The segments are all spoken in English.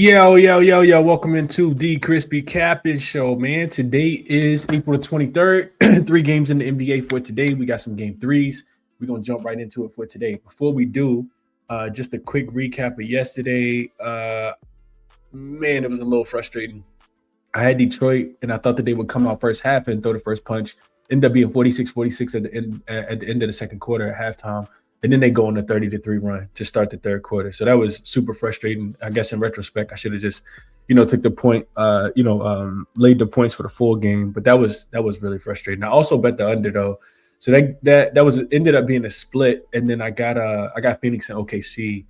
Yo. Welcome into the ChrisBeCappinn show, man. Today is April the 23rd. 3 games in the NBA for today. We got some game threes. We're going to jump right into it for today. Before we do, just a quick recap of yesterday. Man, it was a little frustrating. I had Detroit, and I thought that they would come out first half and throw the first punch. Ended up being 46-46 at the end of the second quarter at halftime. And then they go on a 30-3 run to start the third quarter. So that was super frustrating. I guess in retrospect, I should have just, took the point, laid the points for the full game. But that was really frustrating. I also bet the under though. So that was ended up being a split. And then I got Phoenix and OKC.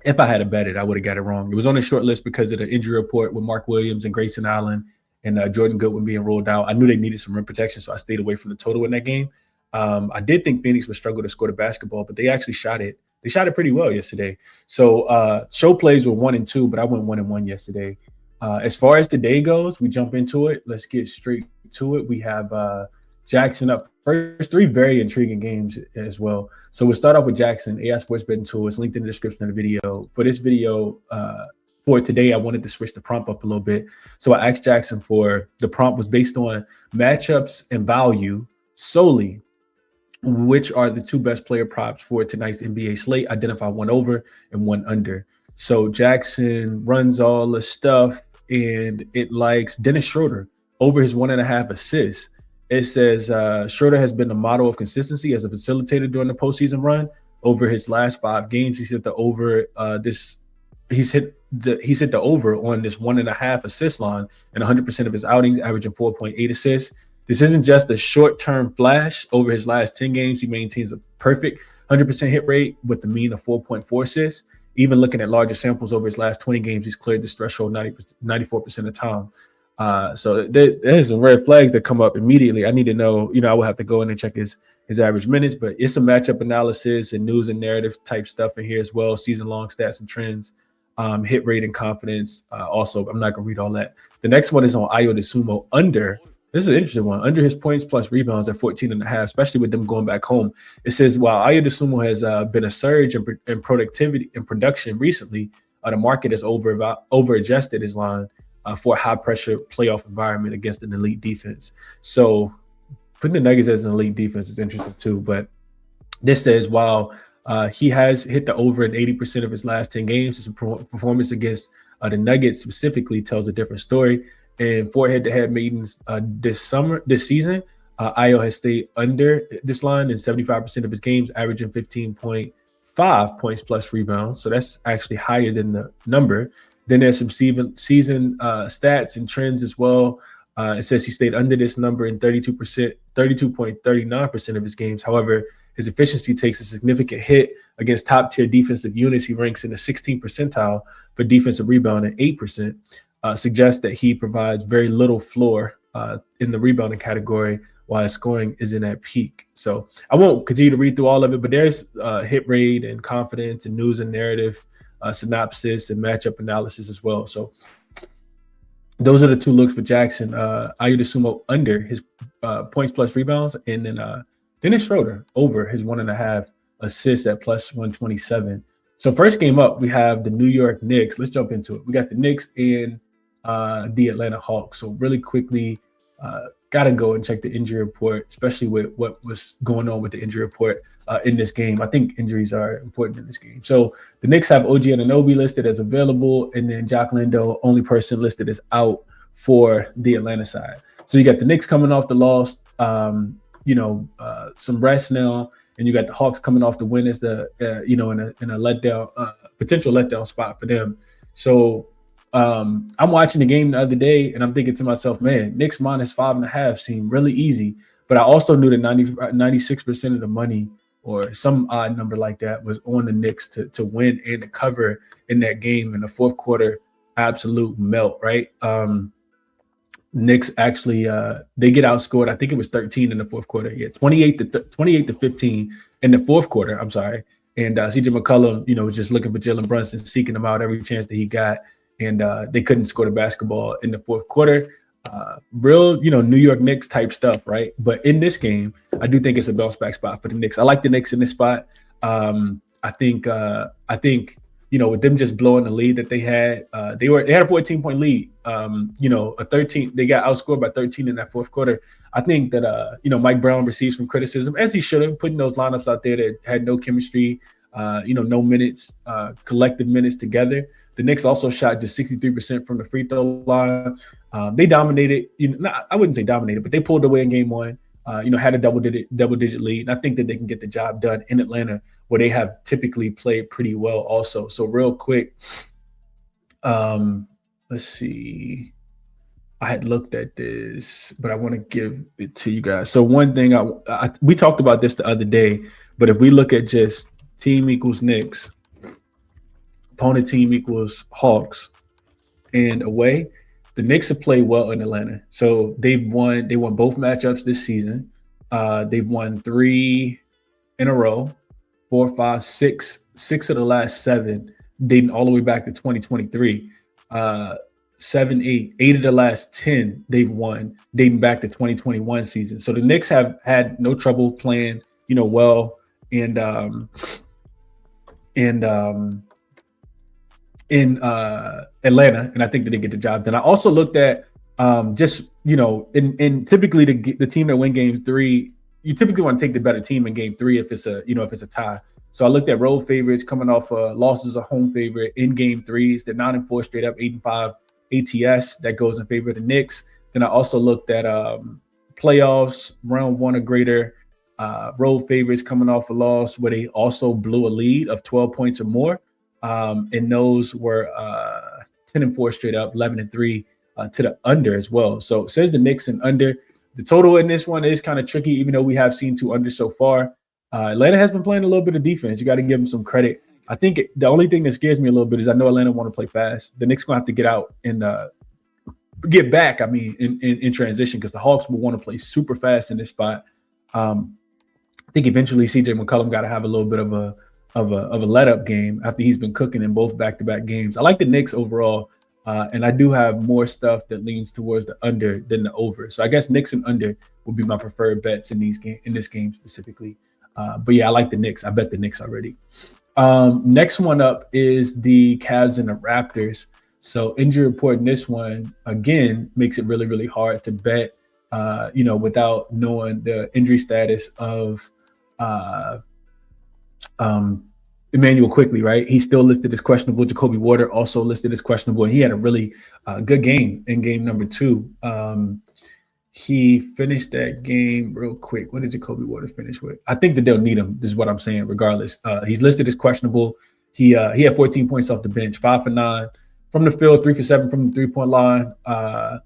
If I had to bet it, I would have got it wrong. It was on a short list because of the injury report with Mark Williams and Grayson Allen and Jordan Goodwin being rolled out. I knew they needed some rim protection, so I stayed away from the total in that game. I did think Phoenix would struggle to score the basketball, but they actually shot it. They shot it pretty well yesterday. So show plays were 1 and 2, but I went 1 and 1 yesterday. As far as today goes, we jump into it. Let's get straight to it. We have Jackson up first. 3 very intriguing games as well. So we'll start off with Jackson, AI Sports Betting Tool. It's linked in the description of the video. For this video, for today, I wanted to switch the prompt up a little bit. So I asked Jackson for the prompt was based on matchups and value solely. Which are the 2 best player props for tonight's NBA slate? Identify 1 over and 1 under. So Jackson runs all the stuff, and it likes Dennis Schroeder over his 1.5 assists. It says Schroeder has been the model of consistency as a facilitator during the postseason run. Over his last 5 games, he's hit the over He's hit the over on this 1.5 assist line and 100% of his outings, averaging 4.8 assists. This isn't just a short-term flash. Over his last 10 games, he maintains a perfect 100% hit rate with the mean of 4.4 assists. Even looking at larger samples over his last 20 games, he's cleared this threshold 94% of the time. So there's some red flags that come up immediately. I need to know, I will have to go in and check his average minutes, but it's some matchup analysis and news and narrative type stuff in here as well, season-long stats and trends, hit rate and confidence. Also, I'm not going to read all that. The next one is on Ayo DeSumo under. This is an interesting one. Under his points plus rebounds at 14.5, especially with them going back home. It says, while Ayo DeSumo has been a surge in productivity and production recently, the market has over-adjusted his line for a high-pressure playoff environment against an elite defense. So putting the Nuggets as an elite defense is interesting too. But this says, while he has hit the over in 80% of his last 10 games, his performance against the Nuggets specifically tells a different story. And 4 head-to-head meetings this season, Ayo has stayed under this line in 75% of his games, averaging 15.5 points plus rebounds. So that's actually higher than the number. Then there's some season stats and trends as well. It says he stayed under this number in 32.39% of his games. However, his efficiency takes a significant hit against top-tier defensive units. He ranks in the 16th percentile for defensive rebound at 8%. Suggests that he provides very little floor in the rebounding category while his scoring isn't at peak. So I won't continue to read through all of it, but there's hit rate and confidence and news and narrative synopsis and matchup analysis as well. So those are the 2 looks for Jackson. Ayo DeSumo under his points plus rebounds, and then Dennis Schroeder over his 1.5 assists at plus 127. So first game up, we have the New York Knicks. Let's jump into it. We got the Knicks and the Atlanta Hawks. So really quickly, got to go and check the injury report, especially with what was going on with the injury report in this game. I think injuries are important in this game. So the Knicks have OG Anunoby listed as available, and then Jock Lindo, only person listed as out for the Atlanta side. So you got the Knicks coming off the loss, some rest now, and you got the Hawks coming off the win as the, in a letdown, potential letdown spot for them. So I'm watching the game the other day, and I'm thinking to myself, man, Knicks minus 5.5 seemed really easy. But I also knew that 96% of the money or some odd number like that was on the Knicks to win and to cover in that game in the fourth quarter. Absolute melt, right? Knicks actually they get outscored. I think it was 13 in the fourth quarter. Yeah, 28 to 15 in the fourth quarter. I'm sorry. And CJ McCollum, was just looking for Jalen Brunson, seeking him out every chance that he got. And they couldn't score the basketball in the fourth quarter. Real, New York Knicks type stuff, right? But in this game, I do think it's a bounce back spot for the Knicks. I like the Knicks in this spot. I think with them just blowing the lead that they had, they had a 14-point lead. A 13, they got outscored by 13 in that fourth quarter. I think that Mike Brown received some criticism, as he should have, putting those lineups out there that had no chemistry, no minutes, collective minutes together. The Knicks also shot just 63% from the free throw line. They dominated. I wouldn't say dominated, but they pulled away in game one. Had a double digit lead. And I think that they can get the job done in Atlanta, where they have typically played pretty well also. So real quick, let's see. I had looked at this, but I want to give it to you guys. So one thing, we talked about this the other day, but if we look at just team equals Knicks, opponent team equals Hawks, and away, the Knicks have played well in Atlanta. So they won both matchups this season. They've won 3 in a row, 4, 5, 6 of the last 7, dating all the way back to 2023. 7, 8 of the last 10 they've won, dating back to 2021 season. So the Knicks have had no trouble playing, well, and in Atlanta, and I think that they get the job done. I also looked at typically the team that win game 3, you typically want to take the better team in game 3 if it's a tie. So I looked at road favorites coming off losses of home favorite in game 3s. They're 9-4 straight up, 8-5 ATS that goes in favor of the Knicks. Then I also looked at playoffs round 1 or greater. Road favorites coming off a loss where they also blew a lead of 12 points or more. And those were 10-4 straight up, 11-3 to the under as well. So it says the Knicks and under. The total in this one is kind of tricky, even though we have seen 2 under so far. Atlanta has been playing a little bit of defense. You got to give them some credit. I think the only thing that scares me a little bit is I know Atlanta want to play fast. The Knicks going to have to get out and get back, in transition, because the Hawks will want to play super fast in this spot. I think eventually CJ McCollum got to have a little bit of a let-up game after he's been cooking in both back-to-back games. I like the Knicks overall, and I do have more stuff that leans towards the under than the over. So I guess Knicks and under would be my preferred bets in this game specifically. But yeah, I like the Knicks. I bet the Knicks already. Next one up is the Cavs and the Raptors. So injury report in this one, again, makes it really, really hard to bet, without knowing the injury status of Emmanuel Quickly, right? He's still listed as questionable. Jacoby Water also listed as questionable. He had a really good game in game number 2. He finished that game real quick. What did Jacoby Water finish with? I think that they'll need him, is what I'm saying, regardless. He's listed as questionable. He had 14 points off the bench, 5 for 9 from the field, 3 for 7 from the three-point line. A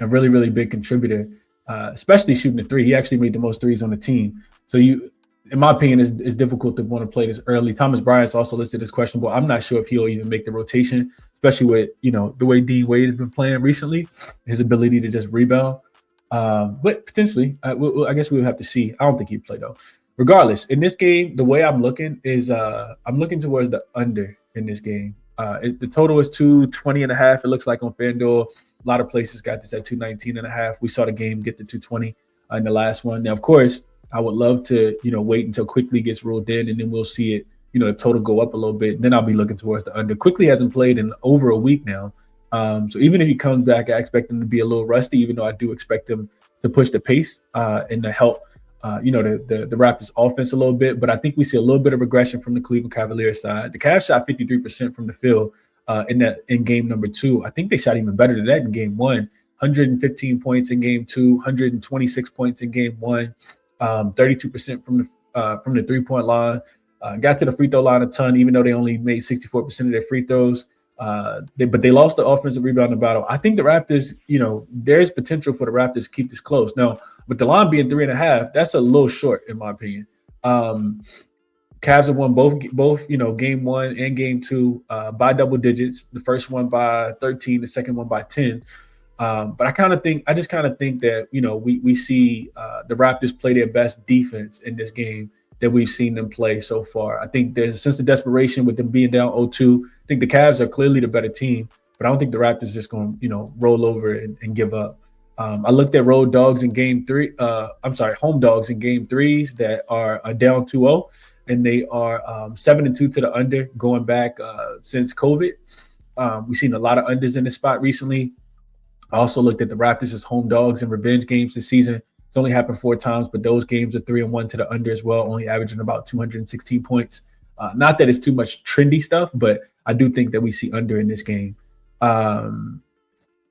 really, really big contributor, especially shooting the 3. He actually made the most threes on the team. So in my opinion, it's difficult to want to play this early. Thomas Bryant's also listed as questionable. I'm not sure if he'll even make the rotation, especially with, the way D Wade has been playing recently, his ability to just rebound. But potentially, I guess we'll have to see. I don't think he'd play, though. Regardless, in this game, the way I'm looking is I'm looking towards the under in this game. The total is 220.5. It looks like on FanDuel. A lot of places got this at 219.5. We saw the game get to 220 in the last one. Now, of course, I would love to, wait until Quickly gets ruled in, and then we'll see it, the total go up a little bit. Then I'll be looking towards the under. Quickly hasn't played in over a week now. So even if he comes back, I expect him to be a little rusty, even though I do expect him to push the pace and to help, the Raptors offense a little bit. But I think we see a little bit of regression from the Cleveland Cavaliers side. The Cavs shot 53% from the field in game number 2. I think they shot even better than that in game 1. 115 points in game 2, 126 points in game 1, 32% from the three-point line. Got to the free throw line a ton, even though they only made 64% of their free throws. But they lost the offensive rebounding battle. I think the Raptors, there's potential for the Raptors to keep this close. Now, with the line being 3.5, that's a little short in my opinion. Cavs have won both, game 1 and game 2 by double digits. The first one by 13, the second one by 10. But I just kind of think that, we see the Raptors play their best defense in this game that we've seen them play so far. I think there's a sense of desperation with them being down 0-2. I think the Cavs are clearly the better team, but I don't think the Raptors just going to, roll over and give up. I looked at home dogs in game 3s that are down 2-0. and they are 7-2 to the under going back since COVID. We've seen a lot of unders in this spot recently. I also looked at the Raptors as home dogs in revenge games this season. It's only happened 4 times, but those games are 3-1 to the under as well, only averaging about 216 points. Not that it's too much trendy stuff, but I do think that we see under in this game.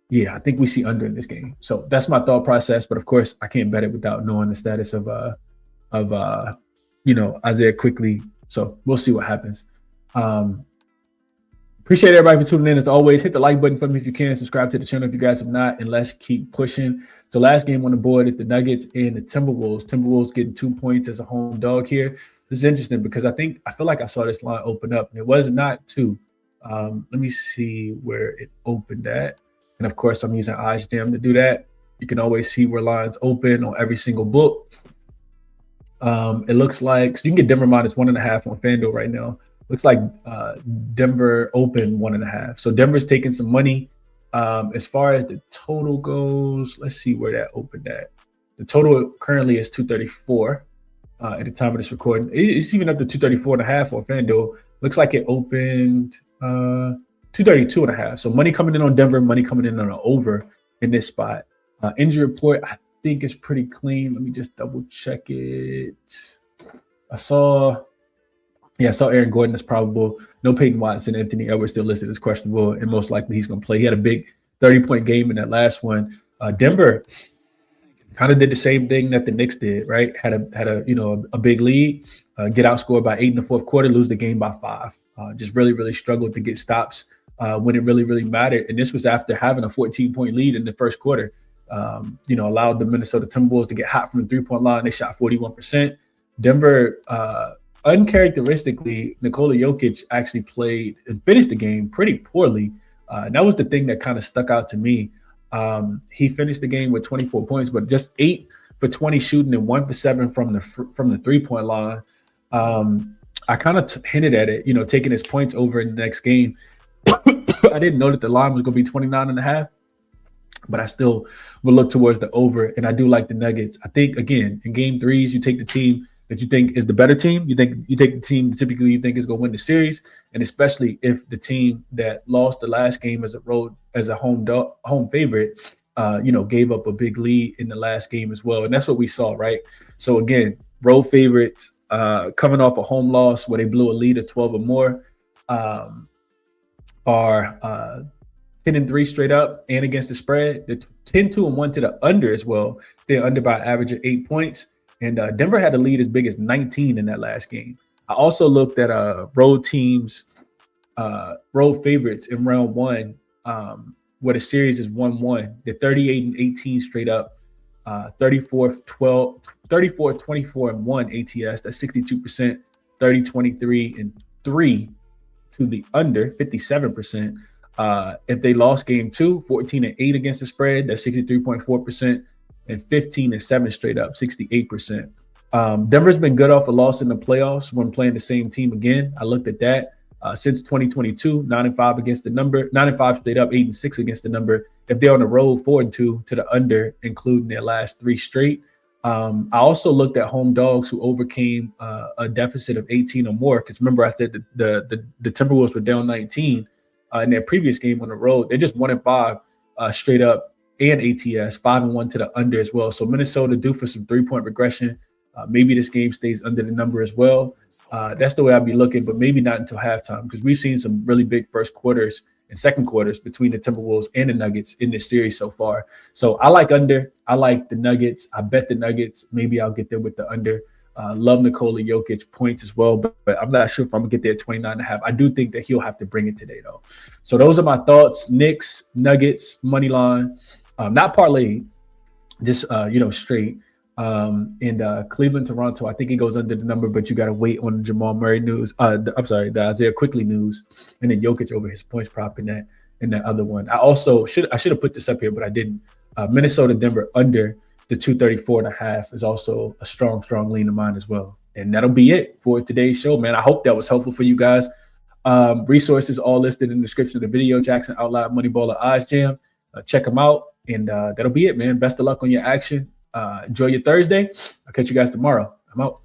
Yeah, I think we see under in this game. So that's my thought process. But of course, I can't bet it without knowing the status of Isaiah Quickly. So we'll see what happens. Appreciate everybody for tuning in. As always, hit the like button for me if you can. Subscribe to the channel if you guys have not, and let's keep pushing. So last game on the board is the Nuggets and the Timberwolves. Timberwolves getting 2 points as a home dog here. This is interesting because I feel like I saw this line open up, and it was not 2. Let me see where it opened at. And of course, I'm using OddsJam to do that. You can always see where lines open on every single book. It looks like, so you can get Denver minus 1.5 on FanDuel right now. Looks like Denver open 1.5. So Denver's taking some money. As far as the total goes, let's see where that opened at. The total currently is 234 at the time of this recording. It's even up to 234.5 on FanDuel. Looks like it opened 232.5. So money coming in on Denver, money coming in on an over in this spot. Injury report, I think is pretty clean. Let me just double check it. I saw Aaron Gordon is probable. No Peyton Watson. Anthony Edwards still listed as questionable, and most likely he's going to play. He had a big 30-point game in that last one. Denver kind of did the same thing that the Knicks did, right? Had a big lead, get outscored by 8 in the fourth quarter, lose the game by 5. Just really, really struggled to get stops when it really, really mattered. And this was after having a 14-point lead in the first quarter. Allowed the Minnesota Timberwolves to get hot from the three-point line. They shot 41%. Denver, uncharacteristically, Nikola Jokic actually played and finished the game pretty poorly. And that was the thing that kind of stuck out to me. He finished the game with 24 points, but just 8 for 20 shooting and 1 for 7 from the three-point line. I kind of hinted at it, taking his points over in the next game. I didn't know that the line was going to be 29.5, but I still will look towards the over, and I do like the Nuggets. I think, again, in game 3s, you take the team that you think is the better team. You take the team typically you think is going to win the series, and especially if the team that lost the last game as a home favorite, gave up a big lead in the last game as well, and that's what we saw, right? So again, road favorites coming off a home loss where they blew a lead of 12 or more are 10-3 straight up and against the spread. They're 10-2-1 to the under as well. They're under by an average of 8 points. And Denver had a lead as big as 19 in that last game. I also looked at road teams, road favorites in round 1, where the series is 1-1. They're 38-18 straight up, 34-24-1 ATS. That's 62%, 30-23-3 to the under, 57%. If they lost game 2, 14-8 against the spread, that's 63.4%. And 15-7 straight up, 68%. Denver's been good off a loss in the playoffs when playing the same team again. I looked at that since 2022, 9-5 against the number, 9-5 straight up, 8-6 against the number. If they're on the road, 4-2 to the under, including their last 3 straight. I also looked at home dogs who overcame a deficit of 18 or more. Because remember, I said that the Timberwolves were down 19 in their previous game on the road. They're just 1-5 straight up. And ATS 5-1 to the under as well. So Minnesota due for some 3-point regression. Maybe this game stays under the number as well. That's the way I'd be looking, but maybe not until halftime because we've seen some really big first quarters and second quarters between the Timberwolves and the Nuggets in this series so far. So I like under. I like the Nuggets. I bet the Nuggets. Maybe I'll get there with the under. Love Nikola Jokic points as well, but I'm not sure if I'm going to get there at 29.5. I do think that he'll have to bring it today, though. So those are my thoughts. Knicks, Nuggets, money line. Not parlay, just straight. And Cleveland, Toronto, I think it goes under the number, but you got to wait on the Jamal Murray news. The Isaiah Quickly news, and then Jokic over his points prop in that other one. I should have put this up here, but I didn't. Minnesota, Denver under the 234.5 is also a strong lean of mine as well. And that'll be it for today's show, man. I hope that was helpful for you guys. Resources all listed in the description of the video. Jackson Outlier, Moneyballer, OddsJam. Check them out. And that'll be it, man. Best of luck on your action. Enjoy your Thursday. I'll catch you guys tomorrow. I'm out.